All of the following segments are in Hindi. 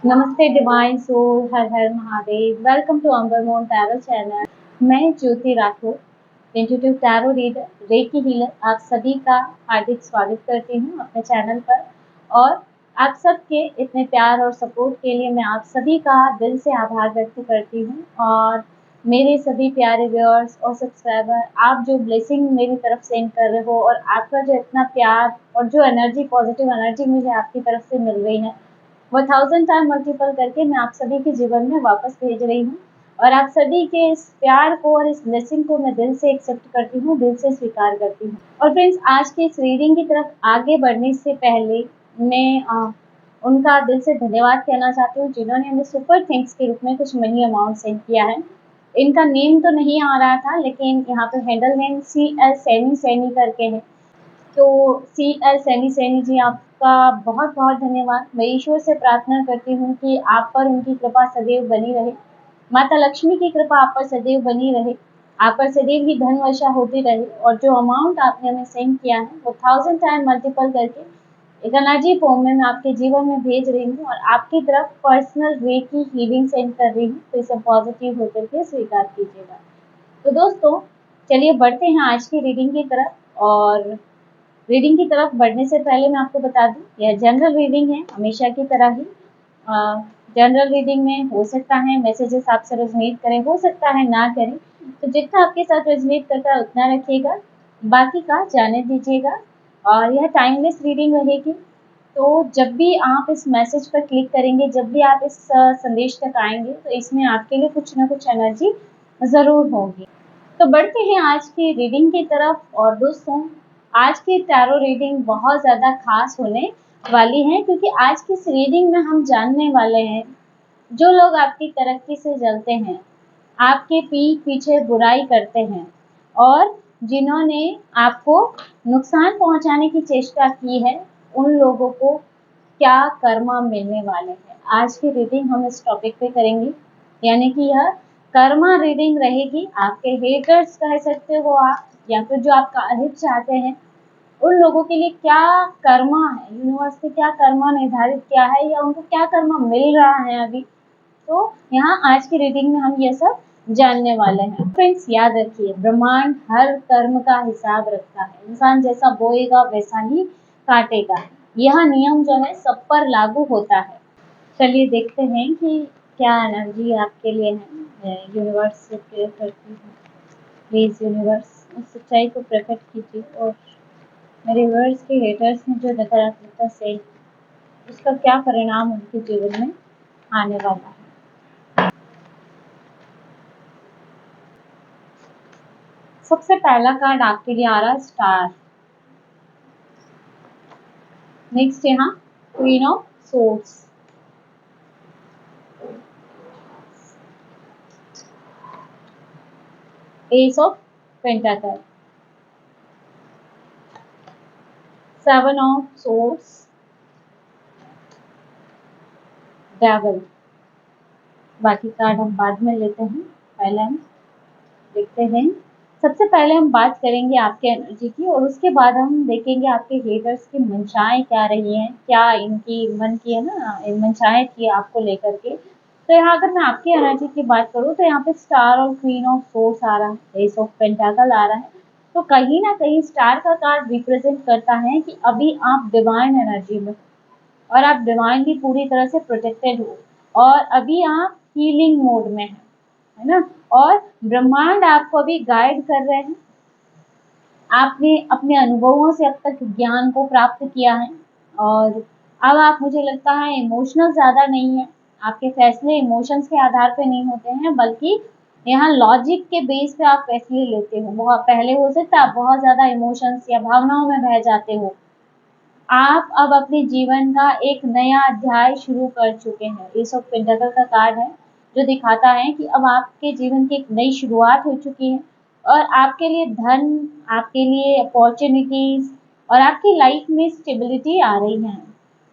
नमस्ते डिवाइन सोल, हर हर Mahadev. Welcome to Ambar Mon tarot channel. मैं Jyoti Rathore, intuitive tarot reader, reiki healer, आप सभी का हार्दिक स्वागत करती हूँ अपने चैनल पर। और आप सबके इतने प्यार और सपोर्ट के लिए मैं आप सभी का दिल से आभार व्यक्त करती हूँ। और मेरे सभी प्यारे व्यूअर्स और सब्सक्राइबर, आप जो ब्लेसिंग मेरी तरफ सेंड कर रहे हो और आपका जो इतना प्यार और जो एनर्जी, पॉजिटिव एनर्जी मुझे आपकी तरफ से मिल रही है, वो 1000 टाइम मल्टीपल करके मैं आप सभी के जीवन में वापस भेज रही हूँ। और आप सभी के इस प्यार को और इस ब्लेसिंग को मैं दिल से एक्सेप्ट करती हूँ, दिल से स्वीकार करती हूँ। और फ्रेंड्स, आज की इस रीडिंग की तरफ आगे बढ़ने से पहले मैं उनका दिल से धन्यवाद कहना चाहती हूँ जिन्होंने हमें सुपर थैंक्स के रूप में कुछ मनी अमाउंट सेंड किया है। इनका नेम तो नहीं आ रहा था, लेकिन यहाँ पे handle name CL Saini Saini करके है। तो CL सैनी सैनी जी, आपका बहुत बहुत धन्यवाद। मैं ईश्वर से प्रार्थना करती हूँ कि आप पर उनकी कृपा सदैव बनी रहे, माता लक्ष्मी की कृपा आप पर सदैव बनी रहे, आप पर सदैव ही धन वर्षा होती रहे। और जो अमाउंट आपने हमें सेंड किया है वो 1000 टाइम मल्टीपल करके एक एनर्जी फॉर्म में मैं आपके जीवन में भेज रही हूँ और आपकी तरफ पर्सनल रेकी हीलिंग सेंड कर रही हूँ। तो इसे पॉजिटिव होकर के स्वीकार कीजिएगा। तो दोस्तों, चलिए बढ़ते हैं आज की रीडिंग की तरफ। और रीडिंग की तरफ बढ़ने से पहले मैं आपको बता दूं, यह जनरल रीडिंग है, हमेशा की तरह ही। जनरल रीडिंग में हो सकता है मैसेजेस आपसे रेजोनेट करें, हो सकता है ना करें। तो जितना आपके साथ रेजोनेट करता है उतना रखिएगा, बाकी का जाने दीजिएगा। और यह टाइमलेस रीडिंग रहेगी। तो जब भी आप इस मैसेज पर क्लिक करेंगे, जब भी आप इस संदेश तक आएंगे, तो इसमें आपके लिए कुछ ना कुछ एनर्जी ज़रूर होगी। तो बढ़ते हैं आज की रीडिंग की तरफ। और दोस्तों, आज की टैरो रीडिंग बहुत ज़्यादा खास होने वाली है, क्योंकि आज की इस रीडिंग में हम जानने वाले हैं जो लोग आपकी तरक्की से जलते हैं, आपके पीठ पीछे बुराई करते हैं और जिन्होंने आपको नुकसान पहुंचाने की चेष्टा की है, उन लोगों को क्या कर्मा मिलने वाले हैं। आज की रीडिंग हम इस टॉपिक पे करेंगे, यानी कि यह कर्मा रीडिंग रहेगी। आपके हेटर्स कह सकते हो आप, या फिर जो आपका अहित चाहते हैं, उन लोगों के लिए क्या कर्मा है, यूनिवर्स ने क्या कर्मा निर्धारित किया है या उनको क्या कर्मा मिल रहा है अभी। तो यहाँ आज की रीडिंग में हम ये सब जानने वाले हैं। फ्रेंड्स, याद रखिए, ब्रह्मांड हर कर्म का हिसाब रखता है। इंसान जैसा बोएगा वैसा ही काटेगा। यह नियम जो है सब पर लागू होता है। चलिए देखते हैं कि क्या एनर्जी आपके लिए है। यूनिवर्स से प्रेयर करती हूँ, प्लीज यूनिवर्स उस सच्चाई को प्रकट कीजिए और मेरे व्यूअर्स के हेटर्स ने जो नकारात्मकता से, उसका क्या परिणाम उनके जीवन में आने वाला है। सबसे पहला कार्ड आपके लिए आ रहा है स्टार। नेक्स्ट यहाँ queen of swords, ace of pentacle, seven of swords, devil. बाकी कार्ड हम बाद में लेते हैं, पहले हम देखते हैं। सबसे पहले हम बात करेंगे आपके एनर्जी की और उसके बाद हम देखेंगे आपके हेटर्स की मंशाएं क्या रही हैं, क्या इनकी मन की है ना, मंशाएं थी आपको लेकर के। तो यहाँ अगर मैं आपकी एनर्जी की बात करूँ तो यहाँ पे स्टार और क्वीन ऑफ सोर्ड्स आ रहा है, एस ऑफ पेंटाकल आ रहा है। तो कहीं ना कहीं स्टार का कार्ड रिप्रेजेंट करता है कि अभी आप डिवाइन एनर्जी में और आप डिवाइनली पूरी तरह से प्रोटेक्टेड हो और अभी आप हीलिंग मोड में है ना। और ब्रह्मांड आपको अभी गाइड कर रहे हैं। आपने अपने अनुभवों से अब तक ज्ञान को प्राप्त किया है और अब आप, मुझे लगता है, इमोशनल ज़्यादा नहीं है। आपके फैसले इमोशंस के आधार पे नहीं होते हैं, बल्कि यहाँ लॉजिक के बेस पे आप फैसले लेते हो। बहुत पहले हो सकता है आप बहुत ज़्यादा इमोशंस या भावनाओं में बह जाते हो। आप अब अपने जीवन का एक नया अध्याय शुरू कर चुके हैं। एस ऑफ पेंटाकल का कार्ड है जो दिखाता है कि अब आपके जीवन की एक नई शुरुआत हो चुकी है और आपके लिए धन, आपके लिए अपॉर्चुनिटीज और आपकी लाइफ में स्टेबिलिटी आ रही है।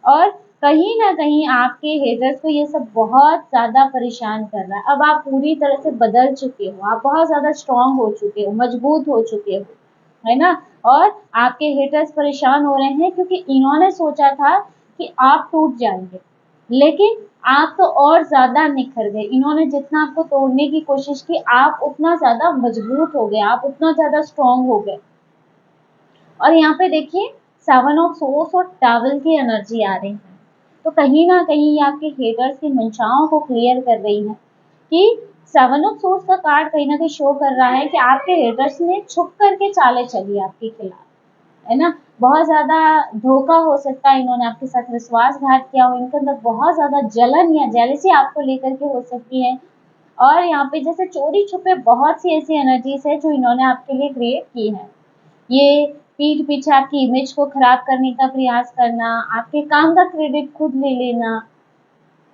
और कहीं ना कहीं आपके हेटर्स को ये सब बहुत ज़्यादा परेशान कर रहा है। अब आप पूरी तरह से बदल चुके हो, आप बहुत ज़्यादा स्ट्रांग हो चुके हो, मजबूत हो चुके हो, है ना। और आपके हेटर्स परेशान हो रहे हैं क्योंकि इन्होंने सोचा था कि आप टूट जाएंगे, लेकिन आप तो और ज़्यादा निखर गए। इन्होंने जितना आपको तोड़ने की कोशिश की, आप उतना ज़्यादा मजबूत हो गए, आप उतना ज़्यादा स्ट्रांग हो गए। और यहाँ पे देखिए 7 ऑफ सोर्स और टावल की एनर्जी आ रही है, तो कहीं ना कहीं ये आपके हेटर्स की मंशाओं को क्लियर कर रही है कि 7 ऑफ सोर्स का कार्ड कहीं ना कहीं शो कर रहा है कि आपके हेटर्स ने छुप करके चालें चली आपके खिलाफ, है ना। बहुत ज्यादा धोखा हो सकता है, इन्होंने आपके साथ विश्वासघात किया हो, इनके अंदर बहुत ज्यादा जलन या जेलसी आपको लेकर के हो सकती है। और यहाँ पे जैसे चोरी छुपे बहुत सी ऐसी एनर्जीज है जो इन्होंने आपके लिए क्रिएट की है। ये पीठ पीछे आपकी इमेज को खराब करने का प्रयास करना, आपके काम का क्रेडिट खुद ले लेना,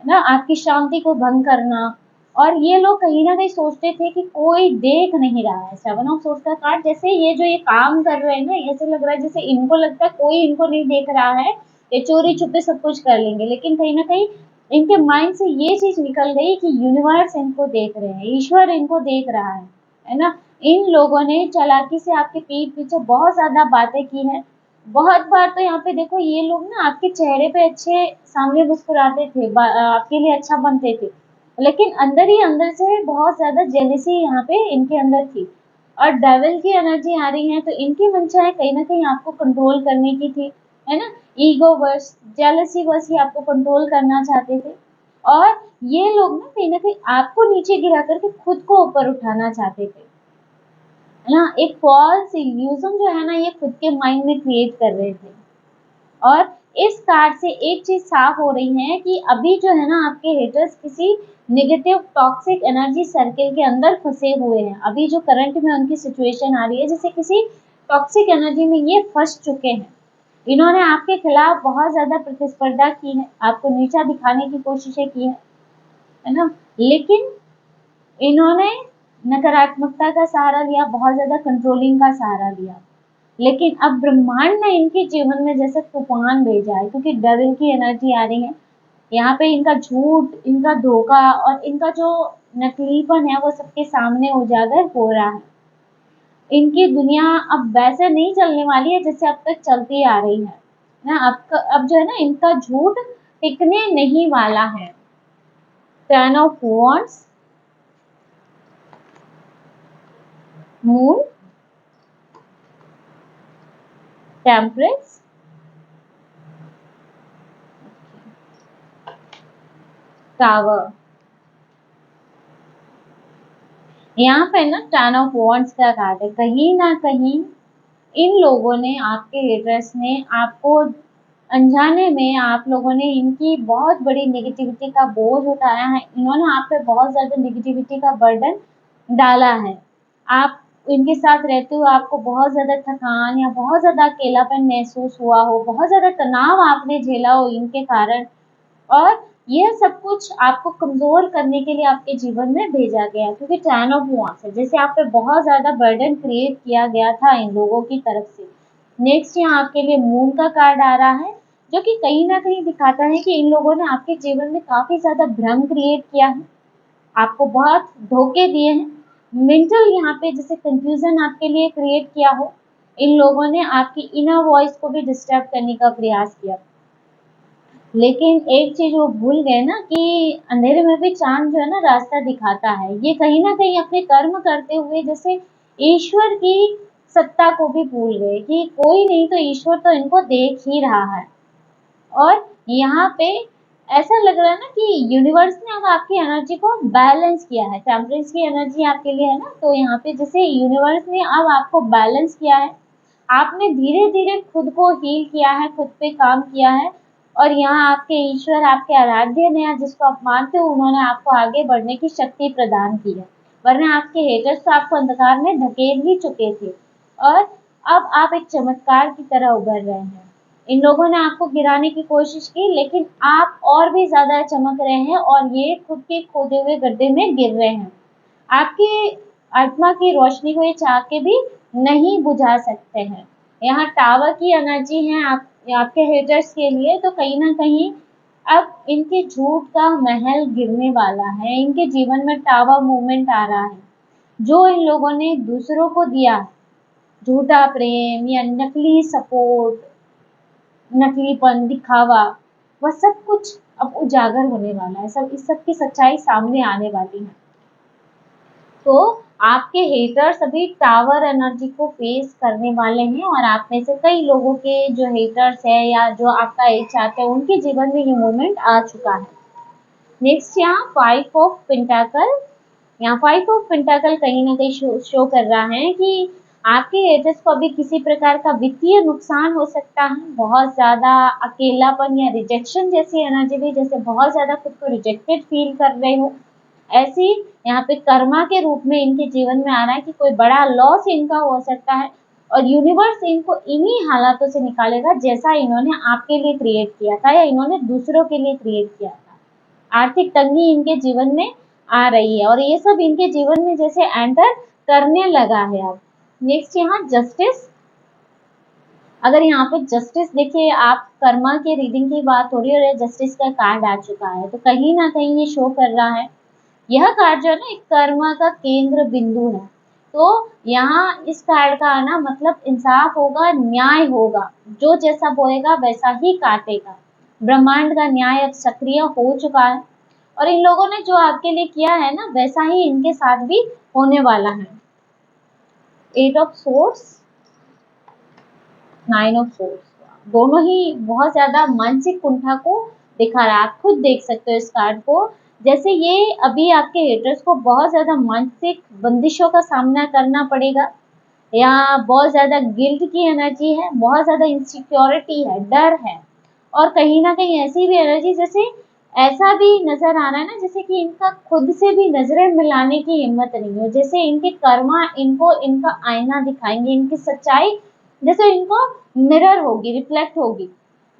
है ना, आपकी शांति को भंग करना। और ये लोग कहीं ना कहीं सोचते थे कि कोई देख नहीं रहा है। 7 ऑफ सोर्स का कार्ड, जैसे ये जो ये काम कर रहे हैं ना, ऐसे लग रहा है जैसे इनको लगता है कोई इनको नहीं देख रहा है, ये चोरी छुपे सब कुछ कर लेंगे। लेकिन कहीं ना कहीं इनके माइंड से ये चीज निकल गई कि यूनिवर्स इनको देख रहे हैं, ईश्वर इनको देख रहा है ना। इन लोगों ने चालाकी से आपके पीठ पीछे बहुत ज्यादा बातें की है। बहुत बार तो यहाँ पे देखो ये लोग ना आपके चेहरे पे अच्छे सामने मुस्कुराते थे, आपके लिए अच्छा बनते थे, लेकिन अंदर ही अंदर से बहुत ज्यादा जेलिसी यहाँ पे इनके अंदर थी। और डेविल की एनर्जी आ रही है, तो इनकी मंशा कहीं ना कहीं आपको कंट्रोल करने की थी, है ना। ईगो बस, जेलसी बस ही आपको कंट्रोल करना चाहते थे। और ये लोग ना कहीं आपको नीचे गिरा करके खुद को ऊपर उठाना चाहते थे, है ना। एक फॉल्स इल्यूजन जो है ना, ये खुद के माइंड में क्रिएट कर रहे थे। और इस कार्ड से एक चीज साफ हो रही है कि अभी जो है ना आपके हेटर्स किसी नेगेटिव टॉक्सिक एनर्जी सर्किल के अंदर फंसे हुए हैं। अभी जो करंट में उनकी सिचुएशन आ रही है, जैसे किसी टॉक्सिक एनर्जी में ये फंस चुके हैं। इन्होंने आपके खिलाफ बहुत ज्यादा प्रतिस्पर्धा की है, आपको नीचा दिखाने की कोशिशें की है ना। लेकिन इन्होंने नकारात्मकता का सहारा लिया, बहुत ज्यादा कंट्रोलिंग का सहारा लिया। लेकिन अब ब्रह्मांड ने इनके जीवन में जैसे तूफान भेजा है, क्योंकि डेविल की एनर्जी आ रही है यहाँ पे। इनका झूठ, इनका धोखा और इनका जो नकलीपन है वो सबके सामने उजागर हो रहा है। इनकी दुनिया अब वैसे नहीं चलने वाली है जैसे अब तक चलती आ रही है ना। अब जो है ना इनका झूठ टिकने नहीं वाला है। 10 of wands, moon, temperance, tower. यहाँ पे ना 10 ऑफ वॉन्ड्स का कार्ड है। कहीं ना कहीं इन लोगों ने, आपके हेटर्स ने आपको अनजाने में, आप लोगों ने इनकी बहुत बड़ी नेगेटिविटी का बोझ उठाया है। इन्होंने आप पे बहुत ज्यादा नेगेटिविटी का बर्डन डाला है। आप इनके साथ रहते हुए आपको बहुत ज्यादा थकान या बहुत ज्यादा अकेलापन महसूस हुआ हो, बहुत ज्यादा तनाव आपने झेला हो इनके कारण। और यह सब कुछ आपको कमजोर करने के लिए आपके जीवन में भेजा गया, क्योंकि 10 ऑफ वांड्स है, जैसे आप पे बहुत ज्यादा बर्डन क्रिएट किया गया था इन लोगों की तरफ से। नेक्स्ट यहाँ आपके लिए मून का कार्ड आ रहा है, जो कि कहीं ना कहीं दिखाता है कि इन लोगों ने आपके जीवन में काफी ज्यादा भ्रम क्रिएट किया है, आपको बहुत धोखे दिए हैं। मेंटल यहाँ पे जैसे कंफ्यूजन आपके लिए क्रिएट किया हो। इन लोगों ने आपकी इनर वॉइस को भी डिस्टर्ब करने का प्रयास किया। लेकिन एक चीज वो भूल गए ना कि अंधेरे में भी चांद जो है ना रास्ता दिखाता है। ये कहीं ना कहीं अपने कर्म करते हुए जैसे ईश्वर की सत्ता को भी भूल गए कि कोई नहीं तो ईश्वर तो इनको देख ही रहा है। और यहाँ पे ऐसा लग रहा है ना कि यूनिवर्स ने अब आपकी एनर्जी को बैलेंस किया है। टेम्परेंस की एनर्जी आपके लिए है ना, तो यहाँ पे जैसे यूनिवर्स ने अब आपको बैलेंस किया है। आपने धीरे धीरे खुद को हील किया है, खुद पे काम किया है। और यहाँ आपके ईश्वर, आपके आराध्य ने, जिसको आप मानते हो, उन्होंने आपको आगे बढ़ने की शक्ति प्रदान की है। वरना आपके हेटर्स तो आपको अंधकार में धकेल ही चुके थे। और अब आप एक चमत्कार की तरह उभर रहे हैं। इन लोगों ने आपको गिराने की कोशिश की, लेकिन आप और भी ज्यादा चमक रहे हैं और ये खुद के खोदे हुए गड्ढे में गिर रहे हैं। आपकी आत्मा की रोशनी को ये चाह के भी नहीं बुझा सकते हैं। यहाँ टावर की एनर्जी है आपके हेटर्स के लिए, तो कहीं ना कहीं अब इनके झूठ का महल गिरने वाला है। इनके जीवन में टावर मूवमेंट आ रहा है। जो इन लोगों ने दूसरों को दिया, झूठा प्रेम या नकली सपोर्ट, नकलीपन, दिखावा, वह सब कुछ अब उजागर होने वाला है, सब इस सब की सच्चाई सामने आने वाली है। तो आपके हेटर्स अभी टावर एनर्जी को फेस करने वाले हैं, और आप में से कई लोगों के जो हेटर्स है या जो आपका एज चाहते हैं उनके जीवन में ये मोमेंट आ चुका है। नेक्स्ट यहाँ 5 ऑफ पेंटाकल, यहाँ 5 ऑफ पेंटाकल कहीं ना कहीं शो कर रहा है कि आपके हेटर्स को अभी किसी प्रकार का वित्तीय नुकसान हो सकता है, बहुत ज्यादा अकेलापन या रिजेक्शन जैसी एनर्जी भी, जैसे बहुत ज्यादा खुद को रिजेक्टेड फील कर रहे हो, ऐसी यहाँ पे कर्मा के रूप में इनके जीवन में आ रहा है कि कोई बड़ा लॉस इनका हो सकता है, और यूनिवर्स इनको इन्हीं हालातों से निकालेगा जैसा इन्होंने आपके लिए क्रिएट किया था या इन्होंने दूसरों के लिए क्रिएट किया था। आर्थिक तंगी इनके जीवन में आ रही है और ये सब इनके जीवन में जैसे एंटर करने लगा है अब। नेक्स्ट यहाँ जस्टिस, अगर यहाँ पे जस्टिस देखिए, आप कर्मा के रीडिंग की बात हो रही है और जस्टिस का कार्ड आ चुका है, तो कहीं ना कहीं ये शो कर रहा है, यह कार्ड जो है ना एक कर्मा का केंद्र बिंदु है। तो यहाँ इस कार्ड का आना मतलब इंसाफ होगा, न्याय होगा, जो जैसा बोलेगा वैसा ही काटेगा। ब्रह्मांड का न्याय अब सक्रिय हो चुका है और इन लोगों ने जो आपके लिए किया है ना वैसा ही इनके साथ भी होने वाला है। 8 ऑफ सोर्स, 9 ऑफ सोर्स, दोनों ही बहुत ज्यादा मानसिक कुंठा को दिखा रहा है। आप खुद देख सकते हो इस कार्ड को, जैसे ये अभी आपके हेटर्स को बहुत ज्यादा मानसिक बंदिशों का सामना करना पड़ेगा, या बहुत ज्यादा गिल्ट की एनर्जी है, बहुत ज्यादा इनसिक्योरिटी है, डर है, और कहीं ना कहीं ऐसी भी एनर्जी जैसे ऐसा भी नजर आ रहा है ना जैसे कि इनका खुद से भी नजरें मिलाने की हिम्मत नहीं हो, जैसे इनके कर्मा इनको इनका आईना दिखाएंगे, इनकी सच्चाई जैसे इनको मिरर होगी, रिफ्लेक्ट होगी,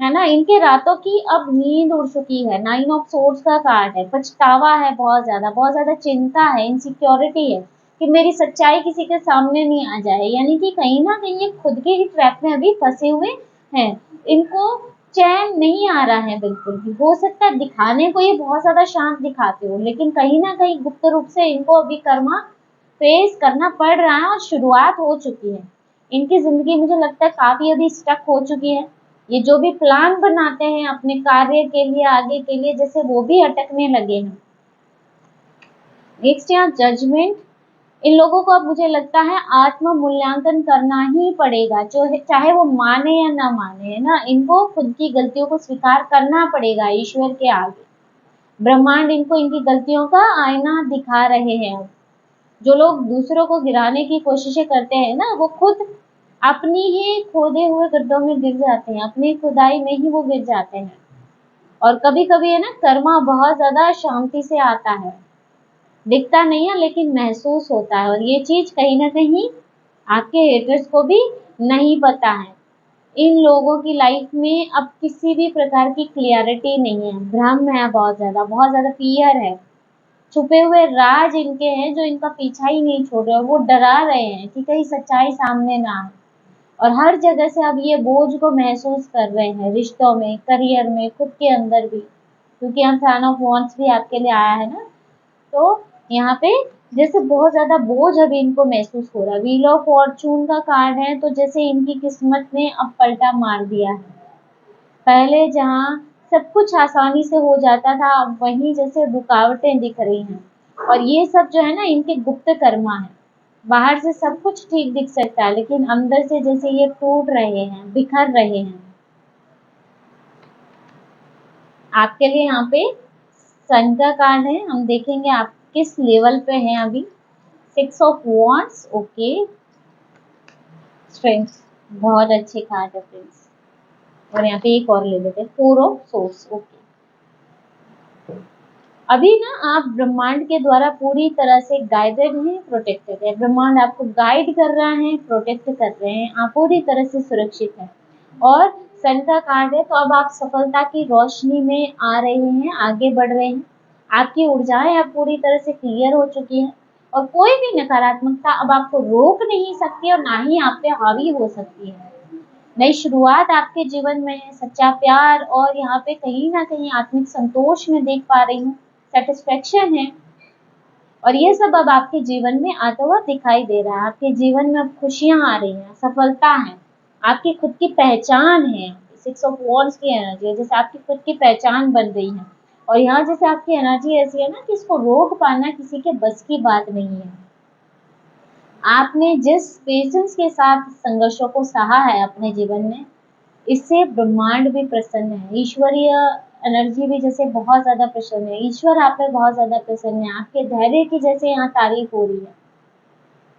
है ना। इनके रातों की अब नींद उड़ चुकी है। 9 ऑफ सोर्स का कार्ड है, पछतावा है, बहुत ज्यादा चिंता है, इनसिक्योरिटी है कि मेरी सच्चाई किसी के सामने नहीं आ जाए, यानी कि कहीं ना कहीं ये खुद के ही ट्रैप में अभी फंसे हुए हैं। इनको चैन नहीं आ रहा है बिल्कुल भी। हो सकता है दिखाने को ये बहुत ज्यादा शांत दिखाते हो, लेकिन कहीं ना कहीं गुप्त रूप से इनको अभी कर्मा फेस करना पड़ रहा है और शुरुआत हो चुकी है। इनकी जिंदगी मुझे लगता है काफी अभी स्टक हो चुकी है। ये जो भी प्लान बनाते हैं अपने कार्य के लिए, आगे के लिए, जैसे वो भी अटकने लगे हैं। नेक्स्ट यहाँ जजमेंट, इन लोगों को अब मुझे लगता है आत्म मूल्यांकन करना ही पड़ेगा, जो चाहे वो माने या ना माने, है ना। इनको खुद की गलतियों को स्वीकार करना पड़ेगा ईश्वर के आगे। ब्रह्मांड इनको इनकी गलतियों का आईना दिखा रहे हैं। अब जो लोग दूसरों को गिराने की कोशिशें करते हैं ना, वो खुद अपनी ही खोदे हुए गड्ढों में गिर जाते हैं, अपनी खुदाई में ही वो गिर जाते हैं। और कभी कभी है ना कर्मा बहुत ज्यादा शांति से आता है, दिखता नहीं है लेकिन महसूस होता है, और ये चीज कहीं ना कहीं आपके हेटर्स को भी नहीं पता है। इन लोगों की लाइफ में अब किसी भी प्रकार की क्लियरिटी नहीं है, भ्रम है, बहुत ज्यादा फियर है, छुपे हुए राज इनके हैं जो इनका पीछा ही नहीं छोड़ रहे, और वो डरा रहे हैं कि कहीं सच्चाई सामने ना आए। और हर जगह से अब ये बोझ को महसूस कर रहे हैं, रिश्तों में, करियर में, खुद के अंदर भी, क्योंकि हम फैन ऑफ वॉन्ट्स भी आपके लिए आया है ना। तो यहाँ पे जैसे बहुत ज्यादा बोझ अभी इनको महसूस हो रहा है। व्हील ऑफ फॉर्चून का कार्ड है, तो जैसे इनकी किस्मत ने अब पलटा मार दिया है। पहले जहाँ सब कुछ आसानी से हो जाता था, अब वहीं जैसे रुकावटें दिख रही हैं, और ये सब जो है ना इनके गुप्त कर्मा है। बाहर से सब कुछ ठीक दिख सकता है लेकिन अंदर से जैसे ये टूट रहे हैं, बिखर रहे हैं। आपके लिए यहाँ पे सन का कार्ड है, हम देखेंगे आप किस लेवल पे हैं अभी। 6 ऑफ वॉन्ड्स, ओके, स्ट्रेंथ, बहुत अच्छे कार्ड है फ्रेंड्स। और यहाँ पे एक और ले लेते हैं, 4 ऑफ सोर्स, ओके। अभी ना आप ब्रह्मांड के द्वारा पूरी तरह से गाइडेड हैं, प्रोटेक्टेड है। ब्रह्मांड आपको गाइड कर रहा है, प्रोटेक्ट कर रहे हैं, आप पूरी तरह से सुरक्षित हैं। और सन का कार्ड है, तो अब आप सफलता की रोशनी में आ रहे हैं, आगे बढ़ रहे हैं। आपकी ऊर्जाएं अब पूरी तरह से क्लियर हो चुकी है, और कोई भी नकारात्मकता अब आपको रोक नहीं सकती और ना ही आप पे हावी हो सकती है। नई शुरुआत आपके जीवन में है, सच्चा प्यार, और यहाँ पे कहीं ना कहीं आत्मिक संतोष में देख पा रही हूँ, सेटिस्फेक्शन है। और ये सब अब आपके जीवन में आता हुआ दिखाई दे रहा है। आपके जीवन में अब खुशियां आ रही हैं, सफलता है, आपकी खुद की पहचान है, सिक्स ऑफ वॉन्ड्स की एनर्जी है, जैसे आपकी खुद की पहचान बन रही है। और यहाँ जैसे आपकी एनर्जी ऐसी है ना कि इसको रोक पाना किसी के बस की बात नहीं है। आपने जिस पेशेंस के साथ संघर्षों को सहा है अपने जीवन में, इससे ब्रह्मांड भी प्रसन्न है, ईश्वरीय एनर्जी भी जैसे बहुत ज्यादा प्रसन्न है, ईश्वर आप पे बहुत ज्यादा प्रसन्न है, आपके धैर्य की जैसे यहाँ तारीफ हो रही है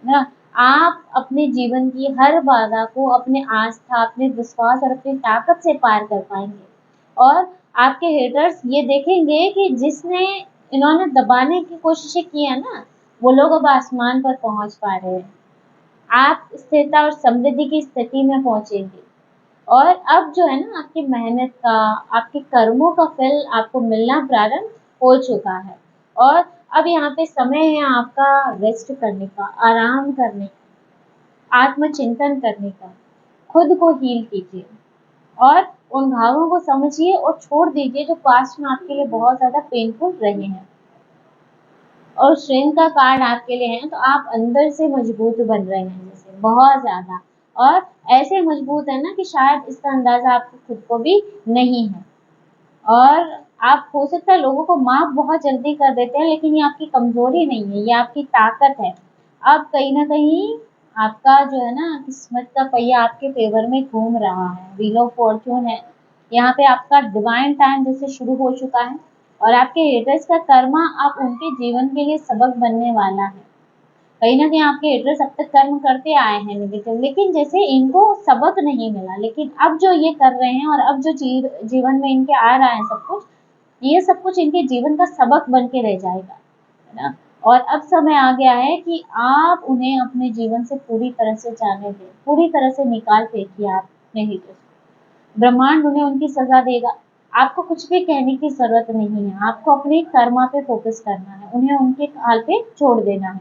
ना। आप अपने जीवन की हर बाधा को अपने आस्था, अपने विश्वास और अपनी ताकत से पार कर पाएंगे। और आपके हेटर्स ये देखेंगे कि जिसने इन्होंने दबाने की कोशिशें की है ना, वो लोग अब आसमान पर पहुंच पा रहे हैं। आप स्थिरता और समृद्धि की स्थिति में पहुंचेंगे। और अब जो है ना आपकी मेहनत का, आपके कर्मों का फल आपको मिलना प्रारंभ हो चुका है। और अब यहाँ पे समय है आपका रेस्ट करने का, आराम करने का, आत्मचिंतन करने का। खुद को हील कीजिए और उन घावों को समझिए और छोड़ दीजिए जो पास्ट में आपके लिए बहुत ज्यादा पेनफुल रहे हैं। और स्ट्रेंथ का कार्ड आपके लिए है, तो आप अंदर से मजबूत बन रहे हैं जैसे बहुत ज्यादा। और ऐसे मजबूत है ना कि शायद इसका अंदाजा आपको खुद को भी नहीं है। और आप हो सकता है लोगों को माफ बहुत जल्दी कर देते हैं, लेकिन ये आपकी कमजोरी नहीं है, ये आपकी ताकत है। अब कहीं ना कहीं आपका जो है ना किस्मत का पहिया आपके फेवर में घूम रहा है, व्हील ऑफ फॉर्च्यून है। यहाँ पे आपका डिवाइन टाइम जैसे शुरू हो चुका है। और आपके हेटर्स का कर्मा आप उनके जीवन के लिए सबक बनने वाला है। कहीं ना कहीं आपके हेटर्स अब तक कर्म करते आए हैं नेगेटिव, लेकिन जैसे इनको सबक नहीं मिला, लेकिन अब जो ये कर रहे हैं और अब जो जीवन में इनके आ रहा है सब कुछ, ये सब कुछ इनके जीवन का सबक बन के रह जाएगा, है ना। और अब समय आ गया है कि आप उन्हें अपने जीवन से पूरी तरह से जाने दें, पूरी तरह से निकाल फेंकिए आप अपने हेटर्स को। ब्रह्मांड उन्हें उनकी सजा देगा। आपको कुछ भी कहने की जरूरत नहीं है, आपको अपने कर्मा पे फोकस करना है, उन्हें उनके हाल पे छोड़ देना है।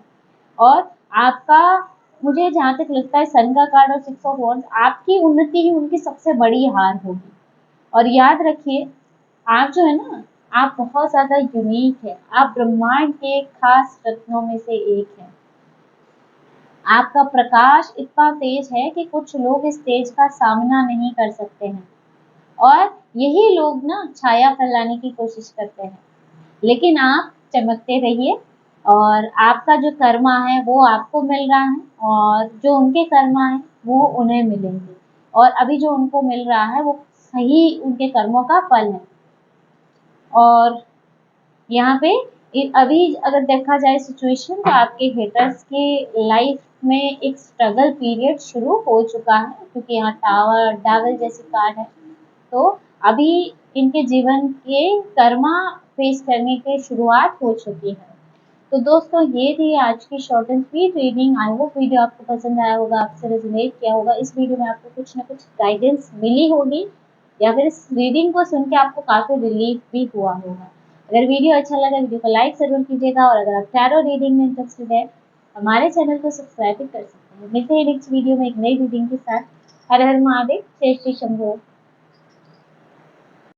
और आपका, मुझे जहाँ तक लगता है सन का कार्ड और सिक्स ऑफ वॉन्ड्स, आपकी उन्नति ही उनकी सबसे बड़ी हार होगी। और याद रखिए, आप जो है ना, आप बहुत ज्यादा यूनिक है, आप ब्रह्मांड के खास रत्नों में से एक है। आपका प्रकाश इतना तेज है कि कुछ लोग इस तेज का सामना नहीं कर सकते हैं। और यही लोग ना छाया फैलाने की कोशिश करते हैं, लेकिन आप चमकते रहिए। और आपका जो कर्मा है वो आपको मिल रहा है, और जो उनके कर्मा है वो उन्हें मिलेंगे। और अभी जो उनको मिल रहा है वो सही उनके कर्मों का फल है। और यहाँ पे अभी अगर देखा जाए सिचुएशन, तो आपके हेटर्स के लाइफ में एक स्ट्रगल पीरियड शुरू हो चुका है, क्योंकि यहाँ टावर डावल जैसी कार्ड है। तो अभी इनके जीवन के कर्मा फेस करने की शुरुआत हो चुकी है। तो दोस्तों ये थी आज की short and sweet reading. I hope video आपको पसंद आया होगा, आपसे रेजोनेट किया होगा। इस वीडियो में आपको कुछ ना कुछ गाइडेंस मिली होगी, या फिर इस रीडिंग को सुन के आपको काफी रिलीफ भी हुआ होगा। अगर वीडियो अच्छा लगा, वीडियो को लाइक जरूर कीजिएगा। और अगर आप टैरो रीडिंग में इंटरेस्टेड है, हमारे चैनल को सब्सक्राइब भी कर सकते हैं। मिलते हैं नेक्स्ट वीडियो में एक नई रीडिंग के साथ। हर हर महादेव, जय श्री शंभू।